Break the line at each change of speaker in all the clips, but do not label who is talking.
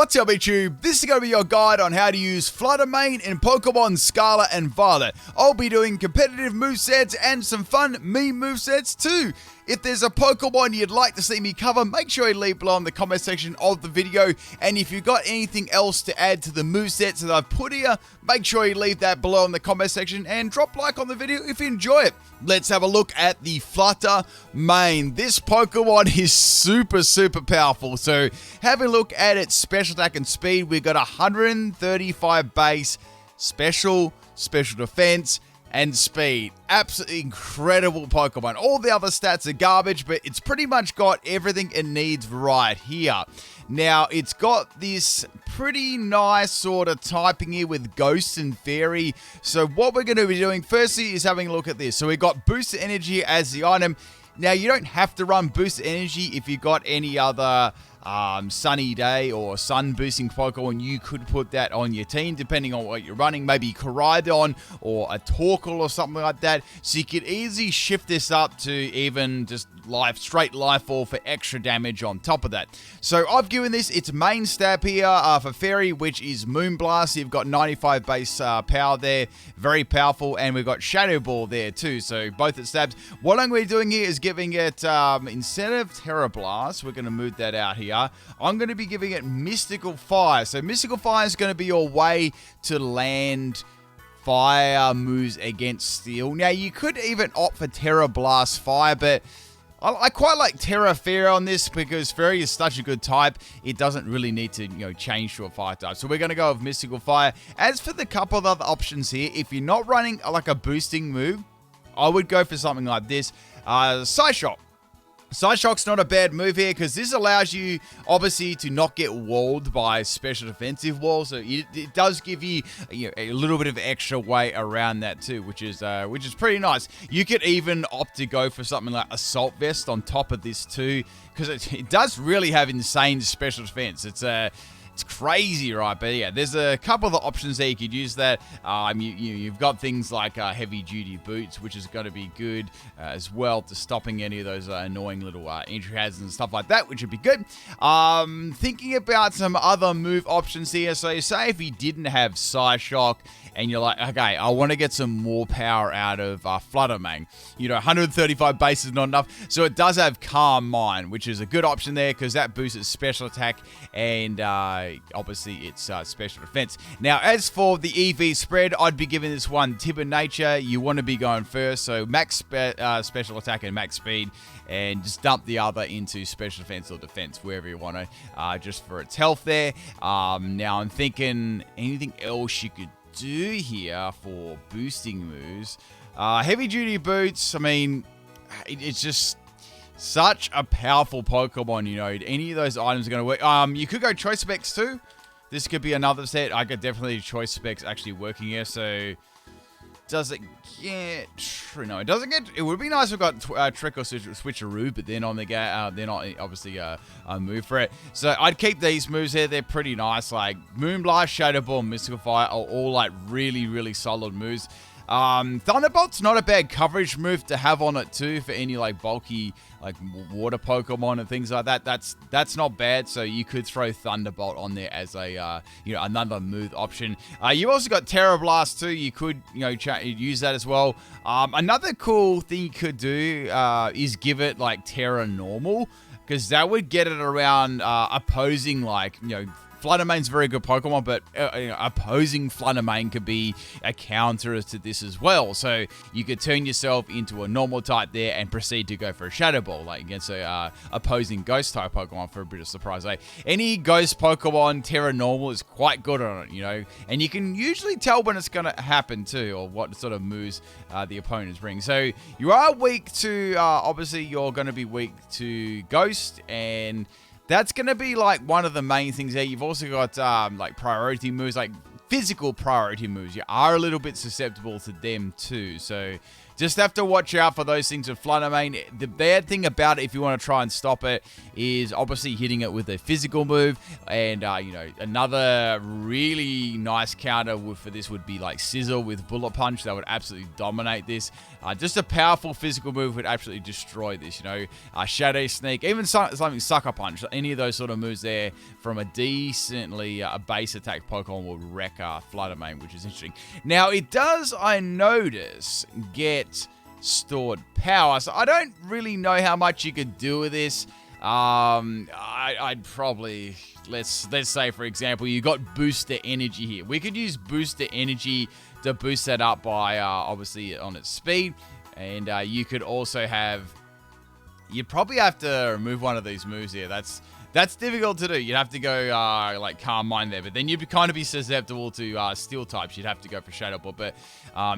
What's up, YouTube? This is going to be your guide on how to use Flutter Mane in Pokemon Scarlet and Violet. I'll be doing competitive movesets and some fun meme movesets too. If there's a Pokemon you'd like to see me cover, make sure you leave below in the comment section of the video. And if you've got anything else to add to the movesets that I've put here, make sure you leave that below in the comment section and drop a like on the video if you enjoy it. Let's have a look at the Flutter Mane. This Pokemon is super powerful. So have a look at its special attack and speed. We've got 135 base, special defense, and speed. Absolutely incredible Pokemon. All the other stats are garbage, but it's pretty much got everything it needs right here. Now, it's got this pretty nice sort of typing here with Ghost and Fairy. So what we're going to be doing firstly is having a look at this. So we've got Boosted Energy as the item. Now, you don't have to run Boosted Energy if you've got any other sunny day or sun boosting Pokemon. You could put that on your team depending on what you're running, maybe Koraidon or a Torkoal or something like that. So you could easily shift this up to even just straight life fall for extra damage on top of that. So I've given this its main stab here for Fairy, which is Moonblast. You've got 95 base power there, very powerful, and we've got Shadow Ball there too, so both its stabs. What I'm going to be doing here is giving it, instead of Terra Blast, we're going to move that out here. I'm going to be giving it Mystical Fire. So Mystical Fire is going to be your way to land fire moves against Steel. Now, you could even opt for Terra Blast Fire, but I quite like Terra Fairy on this because Fairy is such a good type. It doesn't really need to, change to a fire type. So we're going to go with Mystical Fire. As for the couple of other options here, if you're not running like a boosting move, I would go for something like this. Psyshock. Psyshock's not a bad move here because this allows you, obviously, to not get walled by special defensive walls. So it does give you, a little bit of extra way around that too, which is pretty nice. You could even opt to go for something like Assault Vest on top of this too, because it does really have insane special defense. It's crazy, right? But yeah, there's a couple of options there you could use that. You've got things like heavy-duty boots, which is going to be good as well to stopping any of those annoying little entry hazards and stuff like that, which would be good. Thinking about some other move options here. So say if you didn't have Psyshock and you're like, okay, I want to get some more power out of Flutter Mane. 135 base is not enough. So it does have Calm Mind, which is a good option there because that boosts its special attack and obviously its special defense. Now, as for the EV spread, I'd be giving this one Timid Nature. You want to be going first, so max special attack and max speed, and just dump the other into special defense or defense, wherever you want to, just for its health there. Now, I'm thinking anything else you could do here for boosting moves. Heavy duty boots, I mean, it's just such a powerful Pokemon, any of those items are going to work. You could go Choice Specs too. This could be another set. I could definitely Choice Specs actually working here. So does it get... No, it doesn't get... It would be nice if we got Trick or Switcheroo, but they're not obviously a move for it. So I'd keep these moves here. They're pretty nice. Like Moonblast, Shadow Ball, Mystical Fire are all like really solid moves. Thunderbolt's not a bad coverage move to have on it too for any like bulky like water Pokemon and things like that. That's not bad. So you could throw Thunderbolt on there as a another move option. You also got Terra Blast too. You could use that as well. Another cool thing you could do is give it like Terra Normal, because that would get it around opposing Flutter Mane's a very good Pokemon, but opposing Flutter Mane could be a counter to this as well. So you could turn yourself into a normal type there and proceed to go for a Shadow Ball, like against a opposing Ghost type Pokemon for a bit of surprise. Any Ghost Pokemon, Terra Normal is quite good on it, and you can usually tell when it's going to happen too, or what sort of moves the opponents bring. So you are weak to, obviously you're going to be weak to Ghost, and that's going to be like one of the main things there. You've also got like priority moves, like physical priority moves. You are a little bit susceptible to them too. So Just have to watch out for those things with Flutter Mane. The bad thing about it, if you want to try and stop it, is obviously hitting it with a physical move. And, you know, another really nice counter for this would be like Scissor with Bullet Punch. That would absolutely dominate this. Just a powerful physical move would absolutely destroy this, you know. Shadow Sneak, even something Sucker Punch, any of those sort of moves there from a decently base attack Pokemon would wreck Flutter Mane, which is interesting. Now, it does, I notice, get stored power, so I don't really know how much you could do with this. I'd probably, let's say, for example, you got Booster Energy here. We could use Booster Energy to boost that up by, obviously, on its speed. And you could also have, you'd probably have to remove one of these moves here. That's difficult to do. You'd have to go like Calm Mind there, but then you'd kind of be susceptible to Steel types. You'd have to go for Shadow Ball, but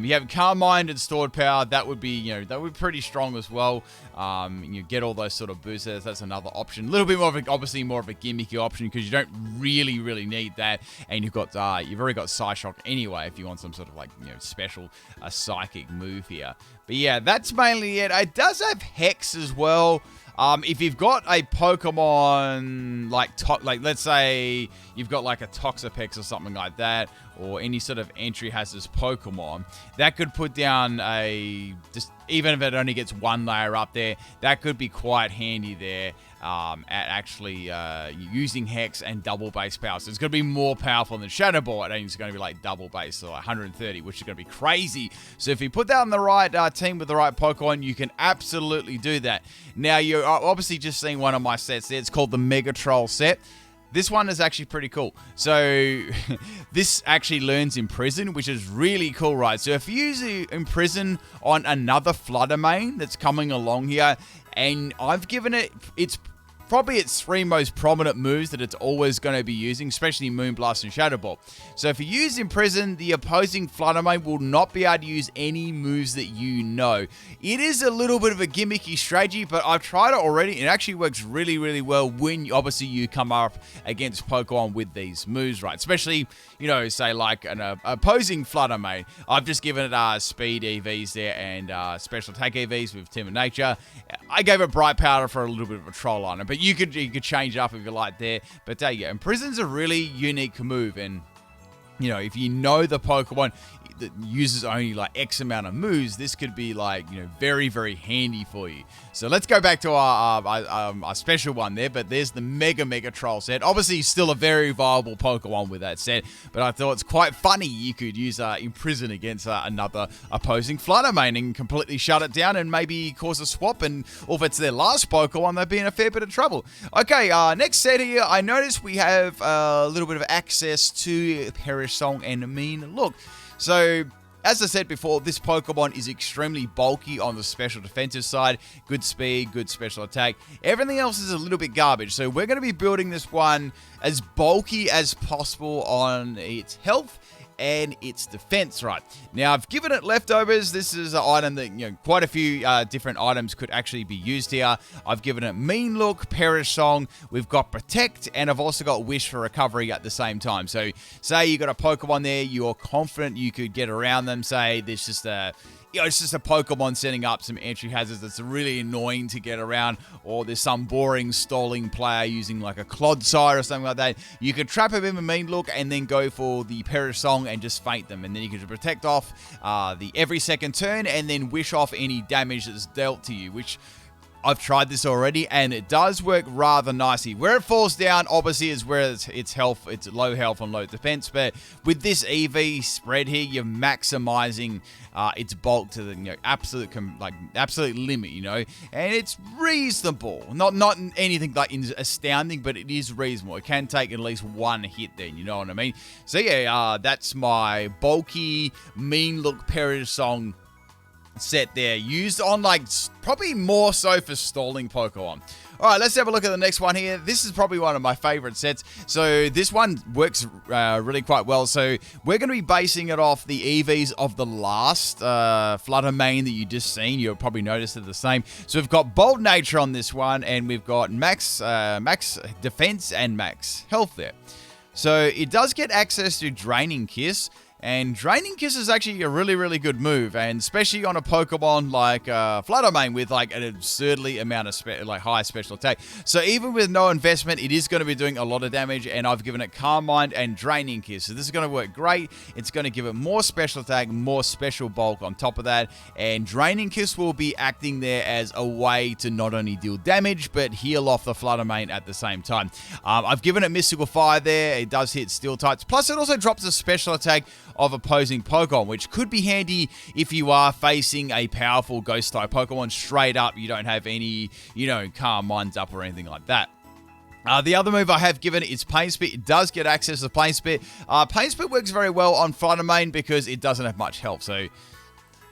you have Calm Mind and Stored Power. That would be, you know, that would be pretty strong as well. You get all those sort of boosters. That's another option. A little bit more of a, obviously more of a gimmicky option because you don't really need that, and you've got you've already got Psyshock anyway if you want some sort of like, you know, special psychic move here. But yeah, that's mainly it. It does have Hex as well. If you've got a Pokemon like let's say you've got like a Toxapex or something like that, or any sort of entry hazardous Pokemon, that could put down even if it only gets one layer up there, that could be quite handy there at actually using Hex and double base power. So it's going to be more powerful than Shadow Ball. I think it's going to be like double base, so like 130, which is going to be crazy. So if you put that on the right team with the right Pokemon, you can absolutely do that. Now, you're obviously just seeing one of my sets there. It's called the Mega Troll set. This one is actually pretty cool. So this actually learns Imprison, which is really cool, right? So if you use Imprison on another Flutter Mane that's coming along here, and I've given it probably its three most prominent moves that it's always going to be using, especially Moonblast and Shadow Ball. So if you use Imprison, the opposing Flutter Mane will not be able to use any moves that you know. It is a little bit of a gimmicky strategy, but I've tried it already. It actually works really well when obviously you come up against Pokemon with these moves, right? Especially, you know, say like an opposing Flutter Mane. I've just given it speed EVs there and special attack EVs with Timid Nature. I gave it Bright Powder for a little bit of a troll on it, but you could change it up if you like there. But there you go. Imprison's a really unique move, and you know, if you know the Pokemon that uses only like X amount of moves, this could be like, you know, very handy for you. So let's go back to our special one there, but there's the Mega Troll set. Obviously still a very viable Pokemon with that set, but I thought it's quite funny you could use Imprison against another opposing Flutter Mane and completely shut it down and maybe cause a swap, and or if it's their last Pokemon, they'd be in a fair bit of trouble. Okay, next set here, I noticed we have a little bit of access to Perish Song and Mean Look. So, as I said before, this Pokemon is extremely bulky on the special defensive side. Good speed, good special attack. Everything else is a little bit garbage. So we're going to be building this one as bulky as possible on its health and its defense, right? Now, I've given it leftovers. This is an item that, you know, quite a few different items could actually be used here. I've given it Mean Look, Perish Song, we've got Protect, and I've also got Wish for Recovery at the same time. So, say you got a Pokemon there, you're confident you could get around them. Say there's just it's just a Pokemon setting up some entry hazards that's really annoying to get around, or there's some boring stalling player using like a Clodsire or something like that. You could trap him in a Mean Look and then go for the Perish Song and just feint them, and then you can protect off the every second turn and then wish off any damage that's dealt to you, which I've tried this already, and it does work rather nicely. Where it falls down, obviously, is where it's health, it's low health and low defense. But with this EV spread here, you're maximizing its bulk to the, you know, absolute limit, you know, and it's reasonable. Not anything like astounding, but it is reasonable. It can take at least one hit there, you know what I mean? So yeah, that's my bulky Mean Look Perish Song set there, used on like probably more so for stalling Pokemon. Alright, let's have a look at the next one here. This is probably one of my favorite sets. So this one works really quite well. So we're going to be basing it off the EVs of the last Flutter Mane that you just seen. You'll probably notice they're the same. So we've got Bold Nature on this one, and we've got max defense and max health there. So it does get access to Draining Kiss. And Draining Kiss is actually a really, really good move, and especially on a Pokemon like Flutter Mane with like an absurdly amount of high special attack. So even with no investment, it is going to be doing a lot of damage, and I've given it Calm Mind and Draining Kiss. So this is going to work great. It's going to give it more special attack, more special bulk on top of that, and Draining Kiss will be acting there as a way to not only deal damage, but heal off the Flutter Mane at the same time. I've given it Mystical Fire there. It does hit Steel types. Plus, it also drops a special attack of opposing Pokemon, which could be handy if you are facing a powerful Ghost-type Pokemon straight up. You don't have any, Calm Minds up or anything like that. The other move I have given is Pain Spit. It does get access to Pain Spit. Pain Spit works very well on Flutter Mane because it doesn't have much health. So, I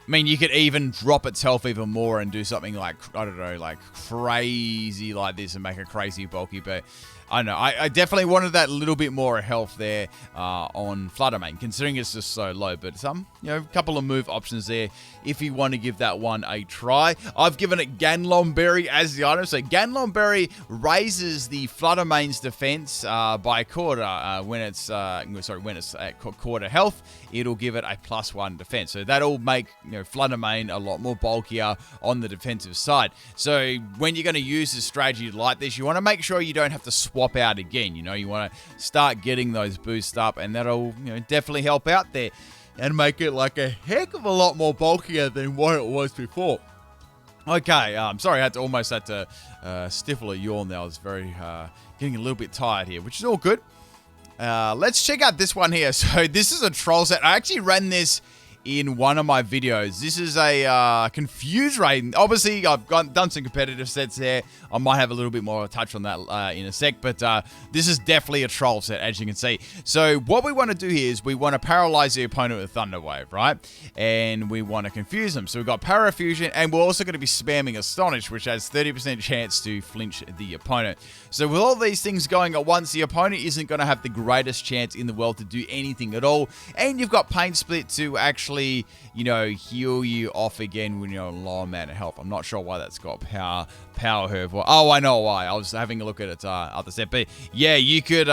mean, you could even drop its health even more and do something like, I don't know, like crazy like this and make it crazy bulky, but I don't know. I definitely wanted that little bit more health there on Flutter Mane, considering it's just so low. But a couple of move options there if you want to give that one a try. I've given it Ganlon Berry as the item. So Ganlon Berry raises the Flutter Mane's defense by a quarter when it's at quarter health. It'll give it a +1 defense. So that'll make Flutter Mane a lot more bulkier on the defensive side. So when you're going to use a strategy like this, you want to make sure you don't have to swap out again. You want to start getting those boosts up, and that'll definitely help out there and make it like a heck of a lot more bulkier than what it was before. Okay, sorry, I almost had to stifle a yawn there. I was getting a little bit tired here, which is all good. Let's check out this one here. So this is a troll set. I actually ran this in one of my videos. This is a Confuse Raid. Obviously, I've done some competitive sets there. I might have a little bit more touch on that in a sec, but this is definitely a troll set, as you can see. So what we want to do here is we want to paralyze the opponent with Thunder Wave, right? And we want to confuse them. So we've got Parafusion, and we're also going to be spamming Astonish, which has 30% chance to flinch the opponent. So with all these things going at once, the opponent isn't going to have the greatest chance in the world to do anything at all. And you've got Pain Split to actually heal you off again when you're on low amount of health. I'm not sure why that's got Power Herb. Oh, I know why. I was having a look at its other set. But yeah, you could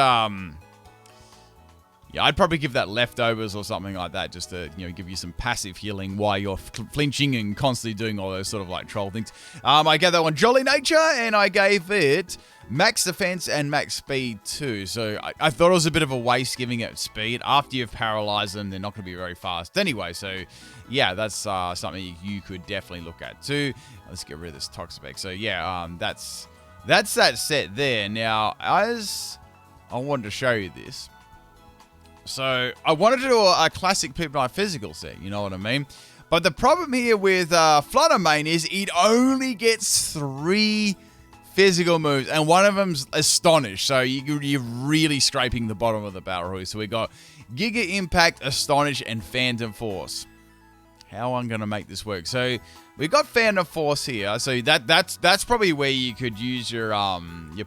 I'd probably give that Leftovers or something like that, just to give you some passive healing while you're flinching and constantly doing all those sort of like troll things. I gave that one Jolly Nature, and I gave it Max Defense and Max Speed too. So I thought it was a bit of a waste giving it speed. After you've paralyzed them, they're not going to be very fast anyway. So yeah, that's something you could definitely look at too. Let's get rid of this Toxapex. So yeah, that's that set there. Now, as I wanted to show you this. So I wanted to do a classic Pipnite physical set, you know what I mean? But the problem here with Flutter Mane is it only gets 3 physical moves, and one of them's Astonish, so you're really scraping the bottom of the barrel here. So we got Giga Impact, Astonish, and Phantom Force. How I'm gonna make this work? So we got Phantom Force here, so that's probably where you could use your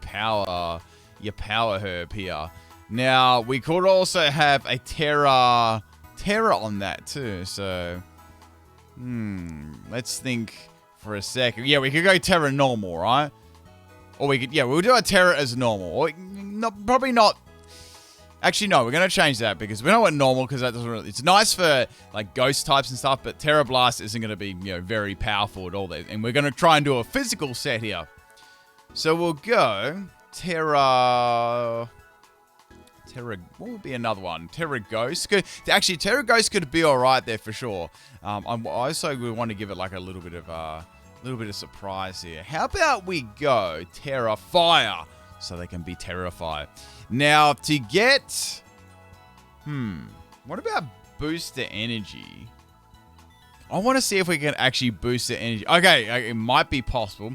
power herb here. Now we could also have a Terra on that too. So let's think for a second. Yeah, we could go Terra normal, right? Or we could, we'll do a Terra as normal. Or probably not. Actually, no, we're going to change that because we don't want normal because that doesn't really... It's nice for like ghost types and stuff, but Terra Blast isn't going to be, very powerful at all there. And we're going to try and do a physical set here. So we'll go Terra... what would be another one? Terra Ghost. Actually, Terra Ghost could be alright there for sure. I also would want to give it like a little bit of surprise here. How about we go Terra Fire so they can be terrified. Now to get what about Booster Energy? I want to see if we can actually boost the energy. Okay, it might be possible.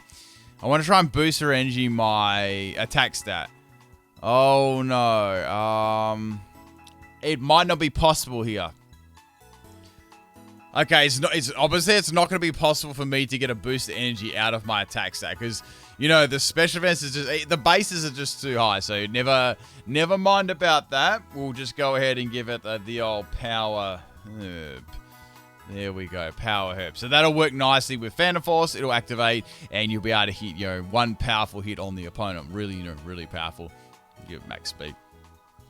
I want to try and boost her energy my attack stat. Oh no. It might not be possible here. Okay, it's obviously it's not going to be possible for me to get a boost of energy out of my attack stat because the special events is just the bases are just too high. So never mind about that. We'll just go ahead and give it the old power herb. There we go, power herb. So that'll work nicely with Phantom Force. It'll activate and you'll be able to hit one powerful hit on the opponent. Really, really powerful. Give it max speed.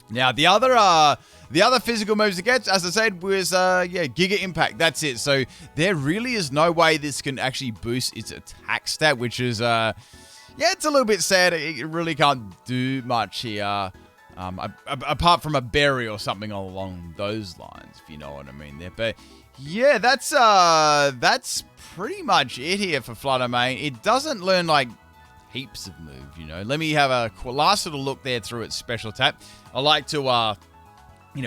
Now, the other physical moves it gets, as I said, was, Giga Impact. That's it. So there really is no way this can actually boost its attack stat, which is, it's a little bit sad. It really can't do much here, apart from a berry or something along those lines, if you know what I mean there. But yeah, that's pretty much it here for Flutter Mane. It doesn't learn, like, heaps of moves, you know. Let me have a last little look there through its special attack. I like to,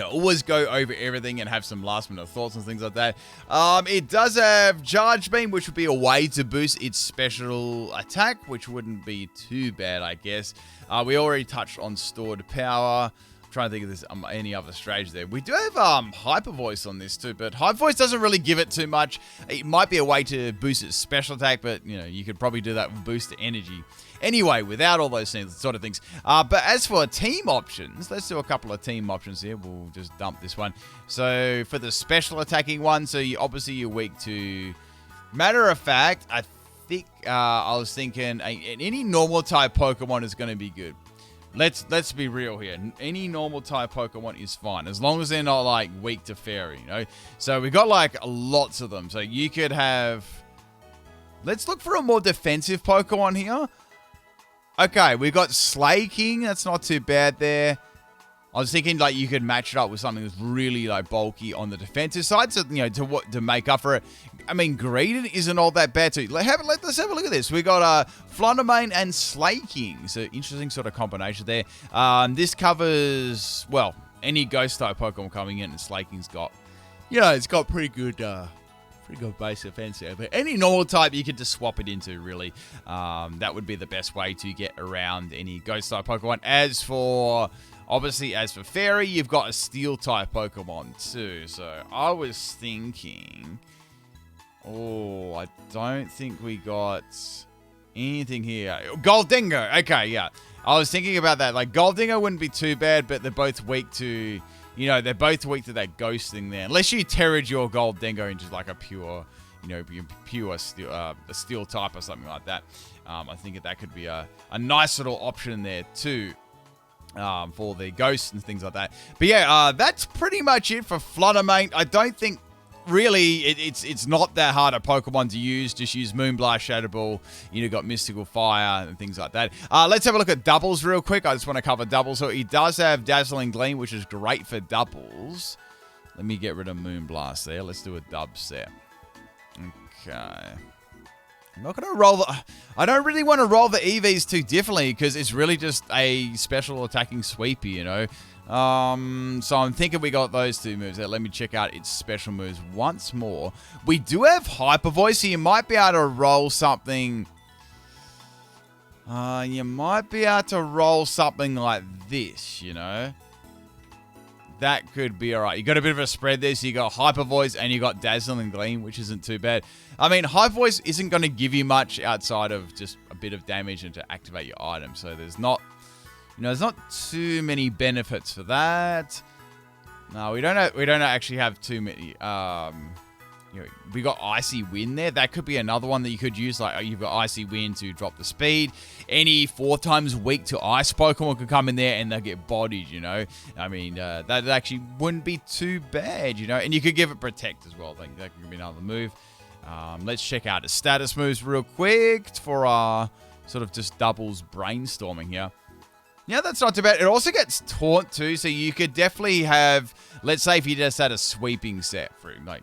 always go over everything and have some last minute thoughts and things like that. It does have Charge Beam, which would be a way to boost its special attack, which wouldn't be too bad, I guess. We already touched on Stored Power. I'm trying to think of this, any other strategy there. We do have Hyper Voice on this too, but Hyper Voice doesn't really give it too much. It might be a way to boost its special attack, but you could probably do that with boost the energy. Anyway, without all those sort of things. But as for team options, let's do a couple of team options here. We'll just dump this one. So for the special attacking one, so obviously you're weak to... Matter of fact, I think I was thinking any normal type Pokemon is going to be good. Let's be real here. Any normal type Pokemon is fine, as long as they're not like weak to Fairy, So we got like lots of them. So you could have... Let's look for a more defensive Pokemon here. Okay, we got Slaking. That's not too bad there. I was thinking like you could match it up with something that's really like bulky on the defensive side, so to make up for it. I mean, Greedent isn't all that bad too. Let's have a look at this. We got Flutter Mane and Slaking. So interesting sort of combination there. This covers any ghost type Pokemon coming in, and Slaking's got it's got pretty good base defense there. But any normal type, you could just swap it into, really. That would be the best way to get around any ghost type Pokemon. As for Fairy, you've got a steel type Pokemon too. So I was thinking, I don't think we got anything here. Goldingo. Okay, yeah. I was thinking about that. Like, Goldingo wouldn't be too bad, but they're both weak to... they're both weak to that ghost thing there. Unless you Terrage your Goldingo into like a pure, steel type or something like that. I think that could be a nice little option there too. For the ghosts and things like that. But yeah, that's pretty much it for Flutter Mane. I don't think really it's not that hard a Pokemon to use. Just use Moonblast, Shadow Ball. Got Mystical Fire and things like that. Let's have a look at doubles real quick. I just want to cover doubles. So he does have Dazzling Gleam, which is great for doubles. Let me get rid of Moonblast there. Let's do a dub set. Okay. I'm not going to roll I don't really want to roll the EVs too differently, because it's really just a special attacking sweepy, So I'm thinking we got those two moves there. Let me check out its special moves once more. We do have Hyper Voice, so you might be able to roll something. You might be able to roll something like this, That could be alright. You got a bit of a spread there, so you got Hyper Voice and you got Dazzling Gleam, which isn't too bad. I mean, Hyper Voice isn't going to give you much outside of just a bit of damage and to activate your item, so there's not... there's not too many benefits for that. No, we don't actually have too many. We got Icy Wind there. That could be another one that you could use. Like, you've got Icy Wind to drop the speed. Any 4 times weak to ice Pokemon could come in there and they'll get bodied, I mean, that actually wouldn't be too bad, And you could give it Protect as well. I think that could be another move. Let's check out its status moves real quick for our sort of just doubles brainstorming here. Yeah, that's not too bad. It also gets Taunt too, so you could definitely have, let's say if you just had a sweeping set for like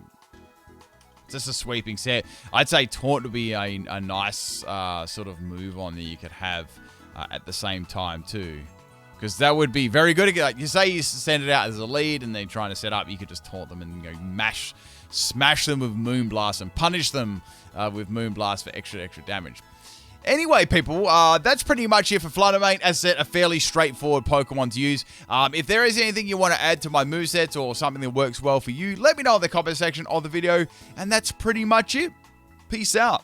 just a sweeping set, I'd say Taunt would be a nice sort of move on that you could have at the same time too. Because that would be very good. Like, you say you send it out as a lead and they're trying to set up, you could just taunt them and go smash them with Moonblast and punish them with Moonblast for extra damage. Anyway, people, that's pretty much it for Flutter Mane. As I said, a fairly straightforward Pokemon to use. If there is anything you want to add to my movesets or something that works well for you, let me know in the comment section of the video. And that's pretty much it. Peace out.